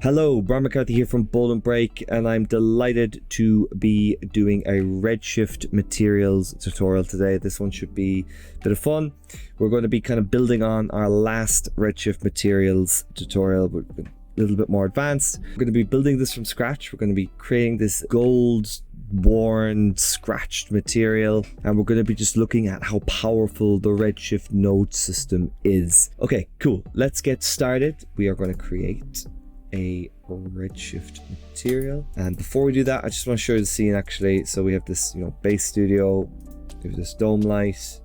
Hello, Brian McCarthy here from Bold&Break, and I'm delighted to be doing a Redshift materials tutorial today. This one should be a bit of fun. We're going to be kind of building on our last Redshift materials tutorial, but a little bit more advanced. We're going to be building this from scratch. We're going to be creating this gold worn scratched material, and we're going to be just looking at how powerful the Redshift node system is. Okay, cool. Let's get started. We are going to create a Redshift material, and before we do that, I just want to show you the scene actually. So we have this, base studio. We have this dome light.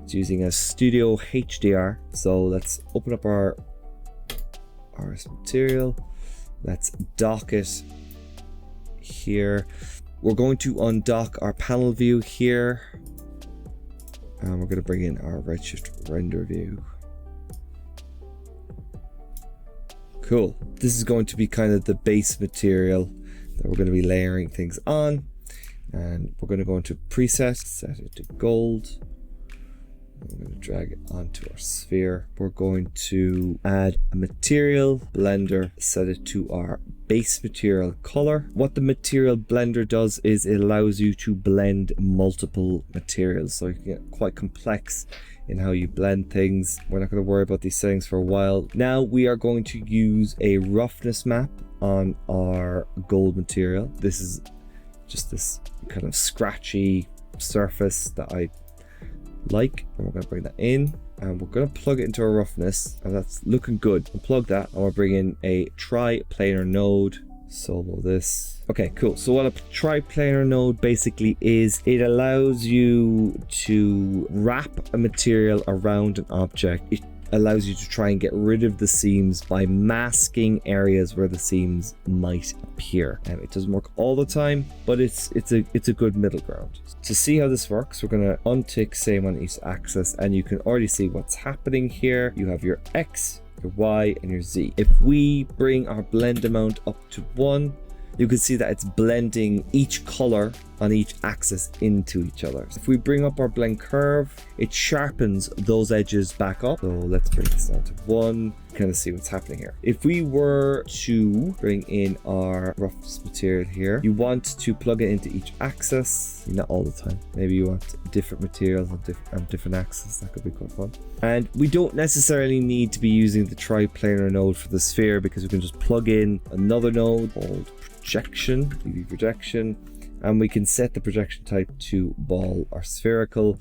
It's using a studio HDR. So let's open up our material. Let's dock it here. We're going to undock our panel view here, and we're going to bring in our Redshift render view. Cool. This is going to be kind of the base material that we're going to be layering things on, and we're going to go into preset, set it to gold. We're going to drag it onto our sphere. We're going to add a material blender, set it to our base material color. What the material blender does is it allows you to blend multiple materials, so you can get quite complex in how you blend things. We're not going to worry about these settings for a while. Now we are going to use a roughness map on our gold material. This is just this kind of scratchy surface that I like, and we're going to bring that in, and we're going to plug it into our roughness, and that's looking good. We'll plug that, and we'll bring in a Triplaner Node. Solo this. Okay, cool. So what a Triplaner Node basically is, it allows you to wrap a material around an object. It allows you to try and get rid of the seams by masking areas where the seams might appear. And it doesn't work all the time, but it's a good middle ground. To see how this works, we're going to untick same on each axis, and you can already see what's happening here. You have your X, your Y, and your Z. If we bring our blend amount up to 1, you can see that it's blending each color on each axis into each other. If we bring up our blend curve, it sharpens those edges back up. So let's bring this down to 1, kind of see what's happening here. If we were to bring in our roughness material here, you want to plug it into each axis. Not all the time. Maybe you want different materials on different axes. That could be quite fun. And we don't necessarily need to be using the Triplaner node for the sphere, because we can just plug in another node called projection, UV projection, and we can set the projection type to ball or spherical,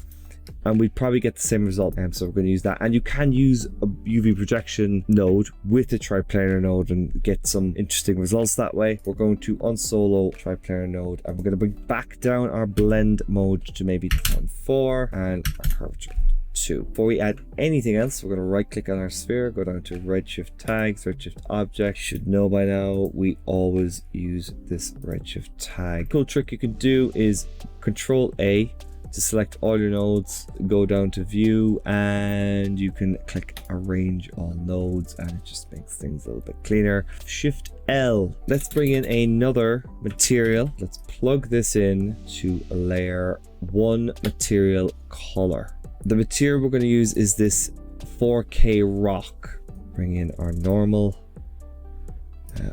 and we'd probably get the same result. So we're going to use that, and you can use a UV projection node with a Triplaner node and get some interesting results that way. We're going to unsolo Triplaner node, and we're going to bring back down our blend mode to maybe 0.4 and our curvature 2. Before we add anything else, we're going to right click on our sphere, go down to Redshift tags, Redshift object. Should know by now, we always use this Redshift tag. Cool trick you can do is Control A to select all your nodes, go down to view, and you can click arrange all nodes, and it just makes things a little bit cleaner. Shift L. Let's bring in another material. Let's plug this in to layer 1 material color. The material we're going to use is this 4K rock. Bring in our normal,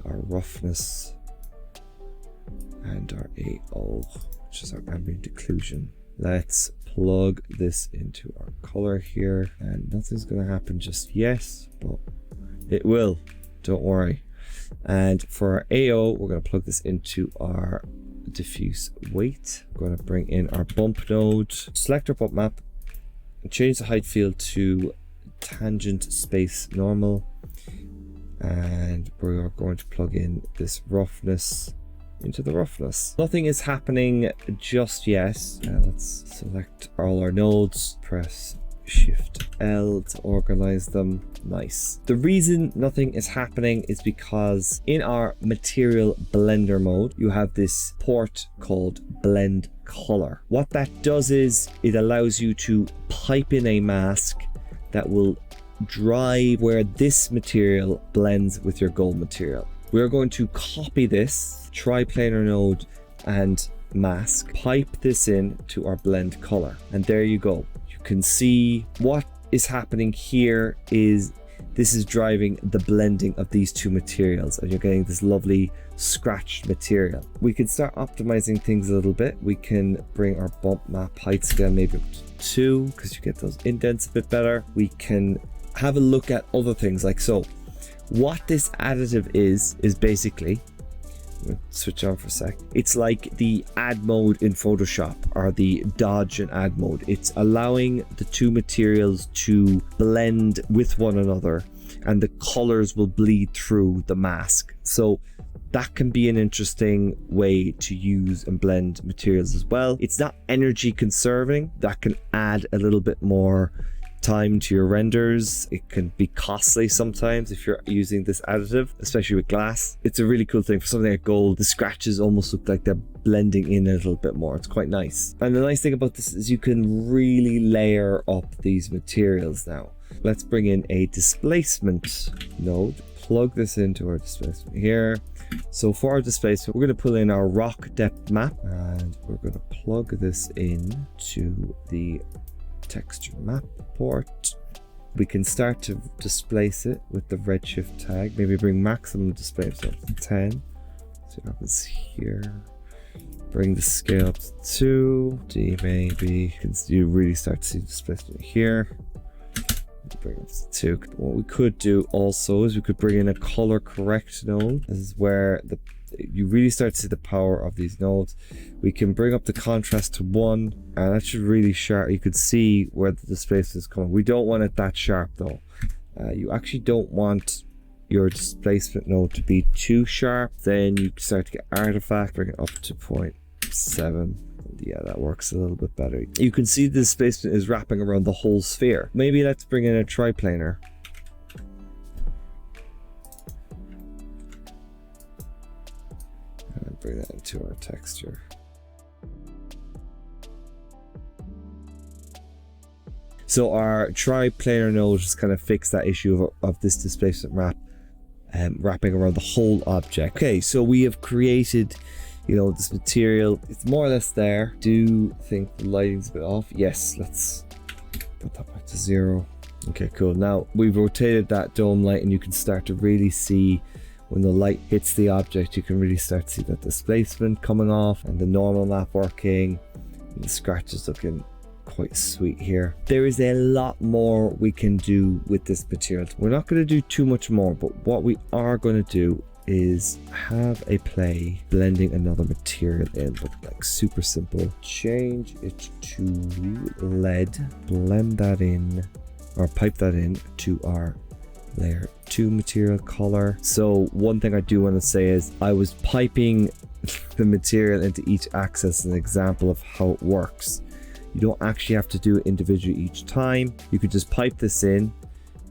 our roughness, and our AO, which is our ambient occlusion. Let's plug this into our color here, and nothing's going to happen just yet, but it will, don't worry. And for our AO, we're going to plug this into our diffuse weight. We're going to bring in our bump node, select our bump map, and change the height field to tangent space normal, and we are going to plug in this roughness into the roughness. Nothing is happening just yet. Let's select all our nodes, press Shift L to organize them. Nice. The reason nothing is happening is because in our material blender mode, you have this port called blend color. What that does is it allows you to pipe in a mask that will drive where this material blends with your gold material. We're going to copy this Triplaner node and mask, pipe this in to our blend color, and there you go. You can see what is happening here is this is driving the blending of these two materials, and you're getting this lovely scratched material. We can start optimizing things a little bit. We can bring our bump map height scale maybe up to 2, because you get those indents a bit better. We can have a look at other things like so. What this additive is basically, switch on for a sec. It's like the add mode in Photoshop, or the dodge and add mode. It's allowing the two materials to blend with one another, and the colors will bleed through the mask. So that can be an interesting way to use and blend materials as well. It's not energy conserving. That can add a little bit more time to your renders. It can be costly sometimes if you're using this additive, especially with glass. It's a really cool thing. For something like gold, the scratches almost look like they're blending in a little bit more. It's quite nice. And the nice thing about this is you can really layer up these materials now. Let's bring in a displacement node, plug this into our displacement here. So for our displacement, we're going to pull in our rock depth map, and we're going to plug this in to the texture map port. We can start to displace it with the Redshift tag. Maybe bring maximum displacement to 10. See what happens here. Bring the scale up to 2. D maybe. You really start to see displacement here. Bring it to 2. What we could do also is we could bring in a color correct node. This is where you really start to see the power of these nodes. We can bring up the contrast to 1, and that should really sharp. You could see where the displacement is coming. We don't want it that sharp though. You actually don't want your displacement node to be too sharp. Then you start to get artifact. Bring it up to 0.7. Yeah, that works a little bit better. You can see the displacement is wrapping around the whole sphere. Maybe let's bring in a triplaner. And bring that into our texture. So our triplaner node just kind of fixed that issue of this displacement wrap, wrapping around the whole object. Okay, so we have created, you know, this material. It's more or less there. Do think the lighting's a bit off? Yes, let's put that back to 0. Okay, cool. Now we've rotated that dome light, and you can start to really see when the light hits the object, you can really start to see that displacement coming off and the normal map working, and the scratches looking quite sweet here. There is a lot more we can do with this material. We're not going to do too much more, but what we are going to do is have a play blending another material in, but like super simple. Change it to lead, blend that in, or pipe that in to our layer 2 material color. So one thing I do want to say is I was piping the material into each axis, an example of how it works. You don't actually have to do it individually each time. You could just pipe this in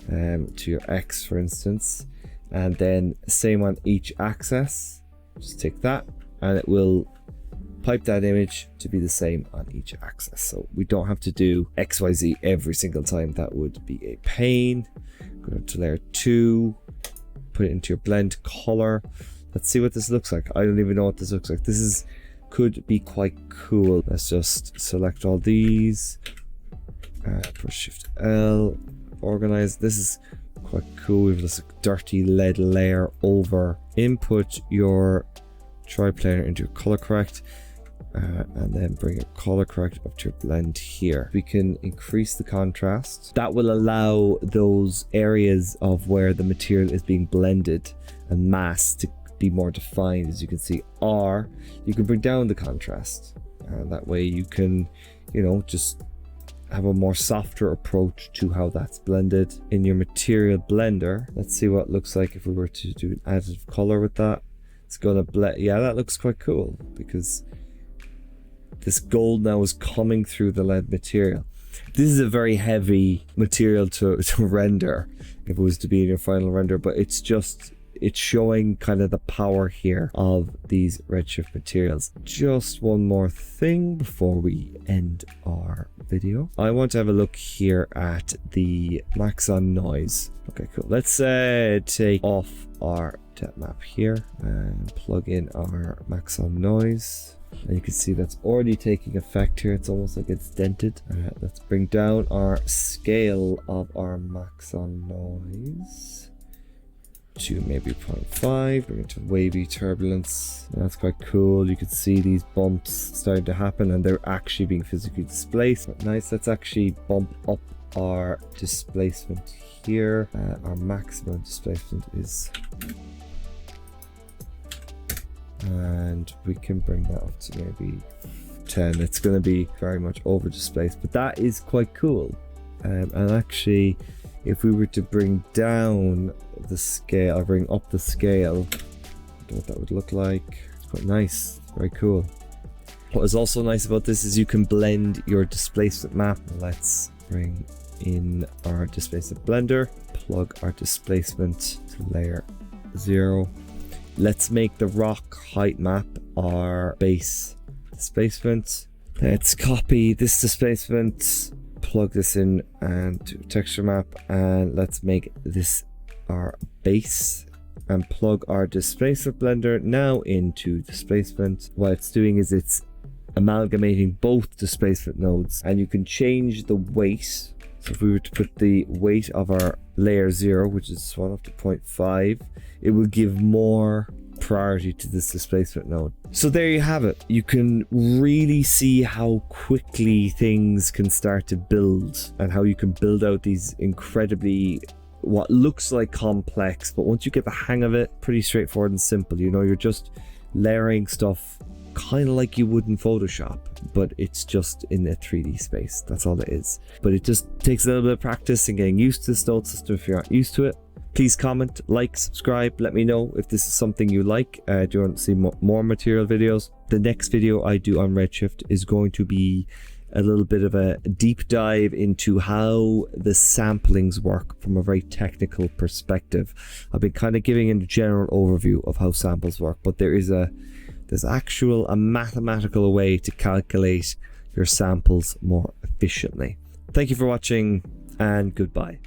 to your X, for instance, and then same on each axis. Just take that, and it will pipe that image to be the same on each axis. So we don't have to do XYZ every single time. That would be a pain. Go to layer 2, put it into your blend color. Let's see what this looks like. I don't even know what this looks like. This could be quite cool. Let's just select all these, push Shift L, organize. This is quite cool. We have this dirty lead layer over. Input your triplaner into your color correct, and then bring your color correct up to your blend here. We can increase the contrast. That will allow those areas of where the material is being blended and masked to be more defined, as you can see. Or you can bring down the contrast, and that way you can, you know, just have a more softer approach to how that's blended in your material blender. Let's see what it looks like if we were to do an additive color with that. It's gonna blend. Yeah, that looks quite cool because this gold now is coming through the lead material. This is a very heavy material to render if it was to be in your final render, but it's showing kind of the power here of these Redshift materials. Just one more thing before we end our video. I want to have a look here at the max on noise. Okay, cool. Let's take off our depth map here and plug in our max on noise. And you can see that's already taking effect here. It's almost like it's dented. Let's bring down our scale of our max on noise to maybe 0.5. Bring it to wavy turbulence. That's quite cool. You can see these bumps starting to happen and they're actually being physically displaced. But nice. Let's actually bump up our displacement here. Our maximum displacement is, and we can bring that up to maybe 10. It's going to be very much over displaced, but that is quite cool. And actually, if we were to bring down the scale or bring up the scale, I don't know what that would look like. It's quite nice. Very cool. What is also nice about this is you can blend your displacement map. Let's bring in our displacement blender, plug our displacement to layer 0. Let's make the rock height map our base displacement. Let's copy this displacement, plug this in and to texture map, and let's make this our base and plug our displacement blender now into displacement. What it's doing is it's amalgamating both displacement nodes, and you can change the weight. So if we were to put the weight of our layer 0, which is 1 up to 0.5, it will give more priority to this displacement node. So there you have it. You can really see how quickly things can start to build and how you can build out these incredibly, what looks like complex, but once you get the hang of it, pretty straightforward and simple. You know, you're just layering stuff kind of like you would in Photoshop, but it's just in a 3D space. That's all it is. But it just takes a little bit of practice and getting used to this node system if you're not used to it. Please comment, like, subscribe, let me know if this is something you like. Do you want to see more material videos? The next video I do on Redshift is going to be a little bit of a deep dive into how the samplings work from a very technical perspective. I've been kind of giving a general overview of how samples work, but there's a mathematical way to calculate your samples more efficiently. Thank you for watching and goodbye.